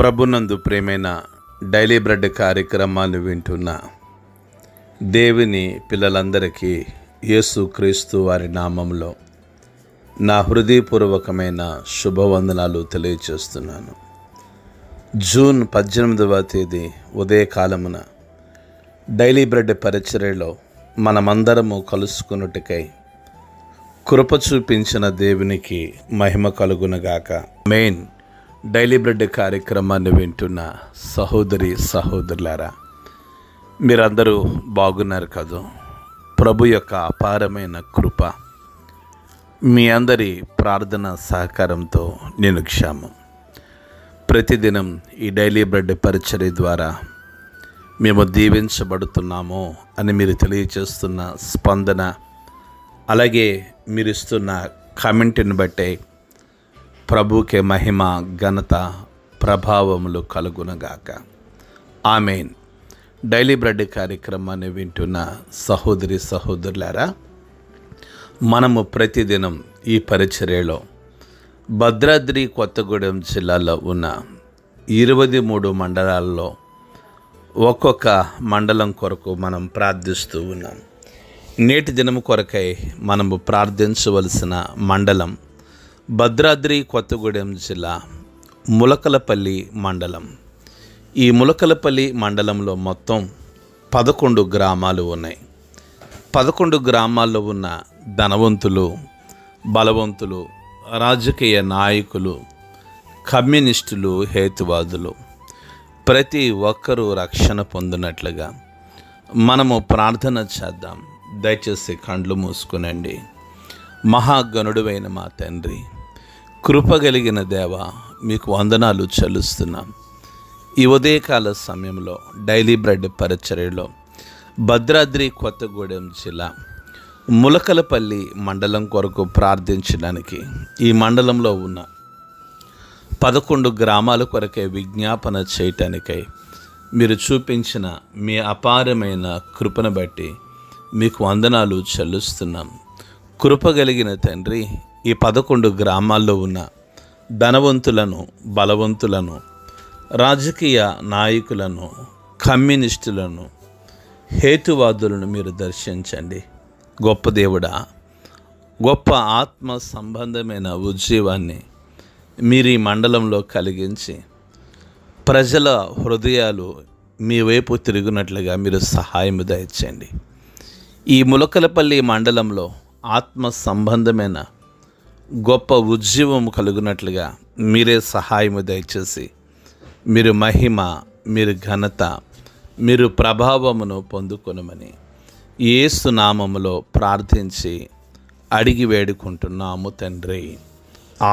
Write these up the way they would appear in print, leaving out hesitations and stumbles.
ప్రభునందు ప్రేమైన daily bread కార్యక్రమాన్ని వింటున్న దేవుని పిల్లలందరికీ యేసుక్రీస్తు వారి నామంలో నా హృదయపూర్వకమైన శుభవందనాలు తెలియజేస్తున్నాను. జూన్ 18వ తేదీ ఉదయకాలమున డైలీ బ్రెడ్ పరిచర్యలో మనమందరము కలుసుకున్నట్టుకై కృప చూపించిన దేవునికి మహిమ కలుగునగాక. మెయిన్ డైలీ బ్రెడ్ కార్యక్రమాన్ని వింటున్న సహోదరి సహోదరులారా, మీరందరూ బాగున్నారు కదా? ప్రభు యొక్క అపారమైన కృప మీ అందరి ప్రార్థన సహకారంతో నేను క్షేమం. ప్రతిదినం ఈ డైలీ బ్రెడ్ పరిచర్య ద్వారా మేము దీవించబడుతున్నాము అని మీరు తెలియజేస్తున్న స్పందన, అలాగే మీరు ఇస్తున్న కామెంట్ని బట్టే ప్రభుకే మహిమ, ఘనత, ప్రభావములు కలుగునగాక. ఆమేన్. డైలీ బ్రెడ్ కార్యక్రమాన్ని వింటున్న సహోదరి సహోదరులారా, మనము ప్రతిదినం ఈ పరిచర్యలో భద్రాద్రి కొత్తగూడెం జిల్లాలో ఉన్న 23 మండలాల్లో ఒక్కొక్క మండలం కొరకు మనం ప్రార్థిస్తూ ఉన్నాం. నేటి దినం కొరకై మనము ప్రార్థించవలసిన మండలం భద్రాద్రి కొత్తగూడెం జిల్లా ములకలపల్లి మండలం. ఈ ములకలపల్లి మండలంలో మొత్తం 11 గ్రామాలు ఉన్నాయి. 11 గ్రామాల్లో ఉన్న ధనవంతులు, బలవంతులు, రాజకీయ నాయకులు, కమ్యూనిస్టులు, హేతువాదులు ప్రతి ఒక్కరూ రక్షణ పొందినట్లుగా మనము ప్రార్థన చేద్దాం. దయచేసి కండ్లు మూసుకునండి. మహాగణుడువైన మా తండ్రి, కృపగలిగిన దేవ, మీకు వందనాలు చెల్లిస్తున్నాం. ఈ ఉదయకాల సమయంలో డైలీ బ్రెడ్ పరిచర్యలో భద్రాద్రి కొత్తగూడెం జిల్లా ములకలపల్లి మండలం కొరకు ప్రార్థించడానికి ఈ మండలంలో ఉన్న 11 గ్రామాల కొరకే విజ్ఞాపన చేయటానికై మీరు చూపించిన మీ అపారమైన కృపను బట్టి మీకు వందనాలు చెల్లిస్తున్నాం. కృపగలిగిన తండ్రి, ఈ 11 గ్రామాల్లో ఉన్న ధనవంతులను, బలవంతులను, రాజకీయ నాయకులను, కమ్యూనిస్టులను, హేతువాదులను మీరు దర్శించండి. గొప్ప దేవుడా, గొప్ప ఆత్మ సంబంధమైన ఉజ్జీవాన్ని మీరు ఈ మండలంలో కలిగించి ప్రజల హృదయాలు మీ వైపు తిరుగునట్లుగా మీరు సహాయం దయచేయండి. ఈ ములకలపల్లి మండలంలో ఆత్మ సంబంధమైన గొప్ప ఉజ్జీవం కలుగునట్లుగా మీరే సహాయము దయచేసి మీరు మహిమ, మీరు ఘనత, మీరు ప్రభావమును పొందుకొనమని యేసు నామములో ప్రార్థించి అడిగి వేడుకుంటున్నాము తండ్రి.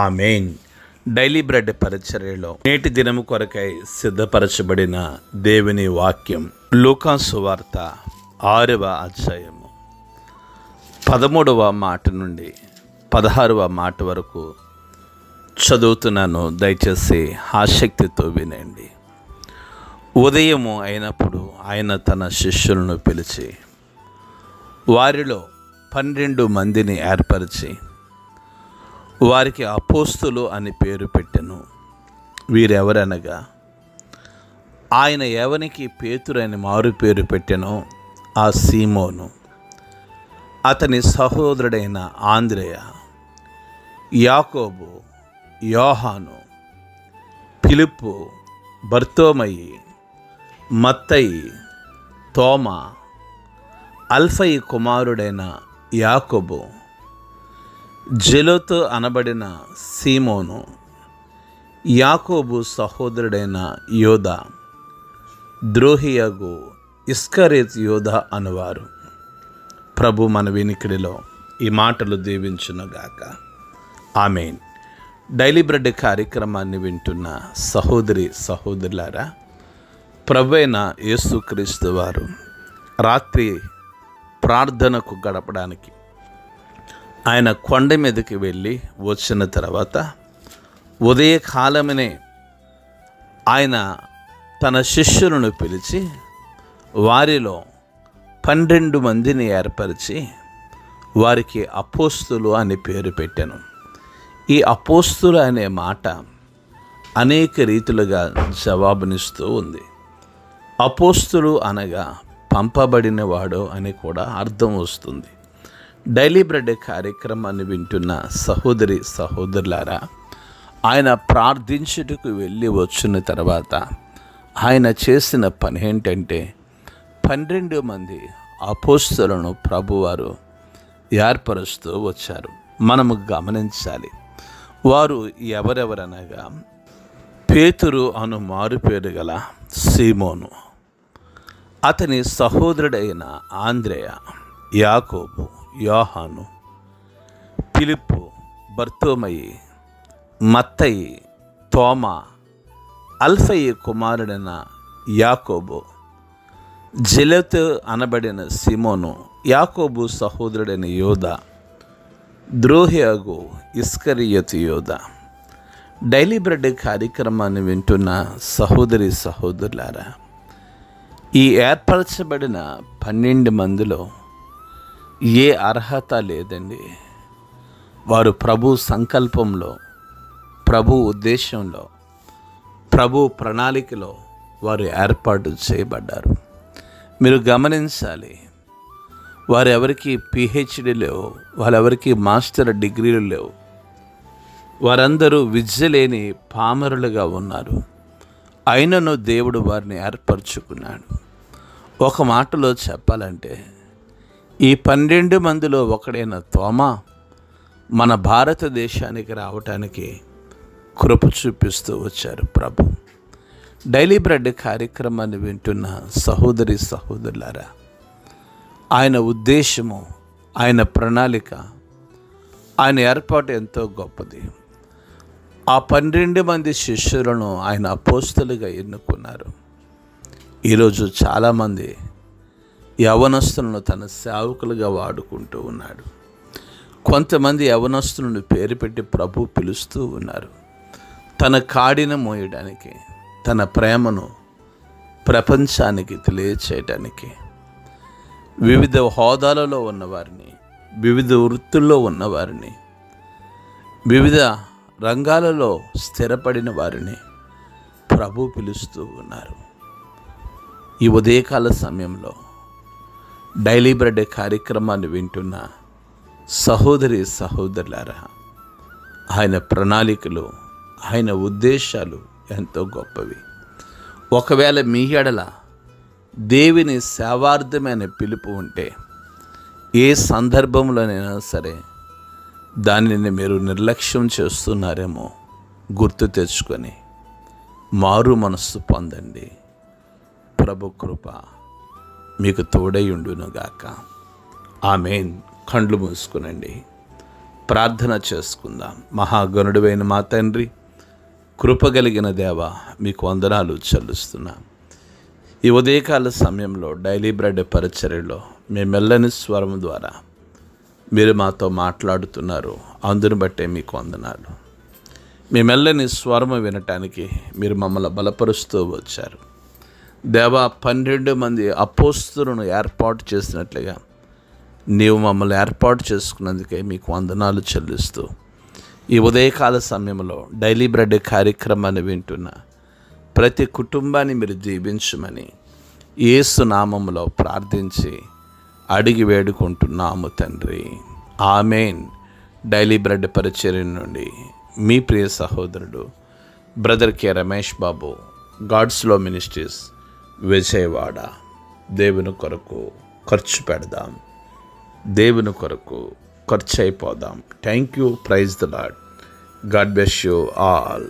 ఆమేన్. డైలీ బ్రెడ్ పరిచర్యలో నేటి దినము కొరకై సిద్ధపరచబడిన దేవుని వాక్యం లూకా సువార్త 6వ అధ్యాయము 13వ మాట నుండి 16వ మాట వరకు చదువుతున్నాను. దయచేసి ఆసక్తితో వినండి. ఉదయము అయినప్పుడు ఆయన తన శిష్యులను పిలిచి వారిలో 12 మందిని ఏర్పరిచి వారికి అపోస్తులు అని పేరు పెట్టెను. వీరెవరనగా, ఆయన ఎవనికి పేతురు అని మారు పేరు పెట్టెనో ఆ సీమోను, అతని సహోదరుడైన ఆంద్రేయ, యాకోబు, యోహాను, ఫిలిప్పు, బర్తోమయి, మత్తయి, తోమా, అల్ఫయి కుమారుడైన యాకోబు, జెలోతు అనబడిన సీమోను, యాకోబు సహోదరుడైన యోధా, ద్రోహియగు ఇస్కరేత్ యోధా అనువారు. ప్రభు మన వినికిడిలో ఈ మాటలు దీవించునుగాక. ఆమేన్. డైలీ బ్రెడ్ కార్యక్రమాన్ని వింటున్న సహోదరి సహోదరులారా, ప్రభు అయిన యేసుక్రీస్తు వారు రాత్రి ప్రార్థనకు గడపడానికి ఆయన కొండ మీదకి వెళ్ళి వచ్చిన తర్వాత ఉదయకాలమనే ఆయన తన శిష్యులను పిలిచి వారిలో 12 మందిని ఏర్పరిచి వారికి అపోస్తులు అని పేరు పెట్టెను. ఈ అపోస్తులు అనే మాట అనేక రీతులుగా జవాబునిస్తూ ఉంది. అపోస్తులు అనగా పంపబడినవాడు అని కూడా అర్థం వస్తుంది. డైలీ బ్రెడ్ కార్యక్రమాన్ని వింటున్న సహోదరి సహోదరులారా, ఆయన ప్రార్థించుటకు వెళ్ళి వచ్చిన తర్వాత ఆయన చేసిన పని ఏంటంటే 12 మంది అపోస్తలులను ప్రభువారు ఏర్పరుస్తూ వచ్చారు. మనము గమనించాలి, వారు ఎవరెవరనగా పేతురు అను మారుపేరు గల సీమోను, అతని సహోదరుడైన ఆంద్రేయ, యాకోబు, యోహాను, ఫిలిప్పు, బర్తోమయి, మత్తయి, తోమా, అల్ఫయి కుమారుడైన యాకోబు, జెలెతు అనబడిన సిమోను, యాకోబు సహోదరుడైన యోదా, ద్రోహియగు ఇస్కరియోతు యోదా. డైలీ బ్రెడ్ కార్యక్రమాన్ని వింటున్న సహోదరి సహోదరులారా, ఈ ఏర్పరచబడిన 12 మందిలో ఏ అర్హత లేదండి. వారు ప్రభు సంకల్పంలో, ప్రభు ఉద్దేశంలో, ప్రభు ప్రణాళికలో వారు ఏర్పాటు చేయబడ్డారు. మీరు గమనించాలి, వారెవరికి పిహెచ్డి లేవు, వాళ్ళెవరికి మాస్టర్ డిగ్రీలు లేవు. వారందరూ విద్య లేని పామరులుగా ఉన్నారు. అయినను దేవుడు వారిని ఏర్పరచుకున్నాడు. ఒక మాటలో చెప్పాలంటే, ఈ 12 మందిలో ఒకడైన తోమా మన భారతదేశానికి రావటానికి కృప చూపిస్తూ వచ్చారు ప్రభు. డైలీ బ్రెడ్ కార్యక్రమాన్ని వింటున్న సహోదరి సహోదరులారా, ఆయన ఉద్దేశము, ఆయన ప్రణాళిక, ఆయన ఏర్పాటు ఎంతో గొప్పది. ఆ 12 మంది శిష్యులను ఆయన అపోస్తలుగా ఎన్నుకున్నారు. ఈరోజు చాలామంది యవనస్తులను తన సేవకులుగా వాడుకుంటూ ఉన్నాడు. కొంతమంది యవనస్తులను పేరు పెట్టి ప్రభు పిలుస్తూ ఉన్నారు. తన కాడిన మోయడానికి, తన ప్రేమను ప్రపంచానికి తెలియచేయడానికి. వివిధ హోదాలలో ఉన్నవారిని, వివిధ వృత్తుల్లో ఉన్నవారిని, వివిధ రంగాలలో స్థిరపడిన వారిని ప్రభు పిలుస్తూ ఉన్నారు. ఈ ఉదయకాల సమయంలో డైలీ బ్రెడ్ కార్యక్రమాన్ని వింటున్న సహోదరి సహోదరులారా, ఆయన ప్రణాళికలు, ఆయన ఉద్దేశాలు ఎంతో గొప్పవి. ఒకవేళ మీ ఎడల దేవుని సేవార్థమైన పిలుపు ఉంటే, ఏ సందర్భంలోనైనా సరే దానిని మీరు నిర్లక్ష్యం చేస్తున్నారేమో గుర్తు తెచ్చుకొని మారు మనస్సు పొందండి. ప్రభు కృప మీకు తోడై ఉండునుగాక. ఆమేన్. కళ్ళు మూసుకునండి, ప్రార్థన చేసుకుందాం. మహాగణుడైన మా తండ్రి, కృపగలిగిన దేవ, మీకు వందనాలు చెల్లిస్తున్నాం. ఈ ఉదయకాల సమయంలో డైలీ బ్రెడ్ పరిచర్యలో మీ మెల్లని స్వరం ద్వారా మీరు మాతో మాట్లాడుతున్నారు. అందును బట్టే మీకు వందనాలు. మీ మెల్లని స్వరము వినటానికి మీరు మమ్మల్ని బలపరుస్తూ వచ్చారు దేవా. 12 మంది అపోస్తలులను ఏర్పాటు చేసినట్లుగా నీవు మమ్మల్ని ఏర్పాటు చేసుకున్నందుకే మీకు వందనాలు చెల్లిస్తూ, ఈ ఉదయకాల సమయంలో డైలీ బ్రెడ్ కార్యక్రమాన్ని వింటున్న ప్రతి కుటుంబాన్ని మీరు దీవించమని యేసు నామములో ప్రార్థించి అడిగి వేడుకుంటున్నాము తండ్రి. ఆమేన్. డైలీ బ్రెడ్ పరిచర్య నుండి మీ ప్రియ సహోదరుడు brother K Ramesh Babu, God's love ministries, Vijayawada. దేవుని కొరకు ఖర్చు పెడదాం, దేవుని కొరకు ఖర్చు అయిపోదాం. Thank you. Praise the Lord. God bless you all.